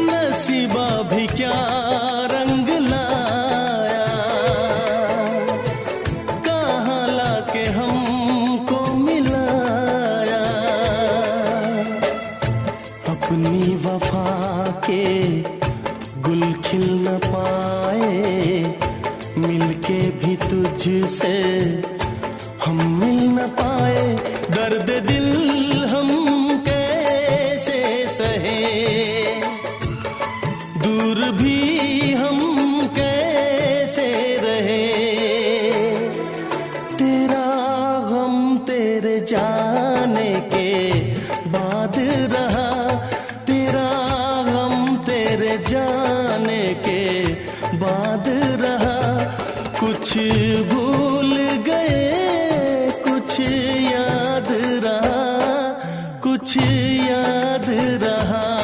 नसीबा भी क्या रंग लाया, कहाँ लाके हमको मिलाया। अपनी वफा के गुल खिल न पाए, मिलके भी तुझसे हम मिल न पाए। दर्द दिल हम कैसे सहे, दूर भी हम कैसे रहे। तेरा गम तेरे जाने के बाद रहा, तेरा गम तेरे जाने के बाद रहा। कुछ भूल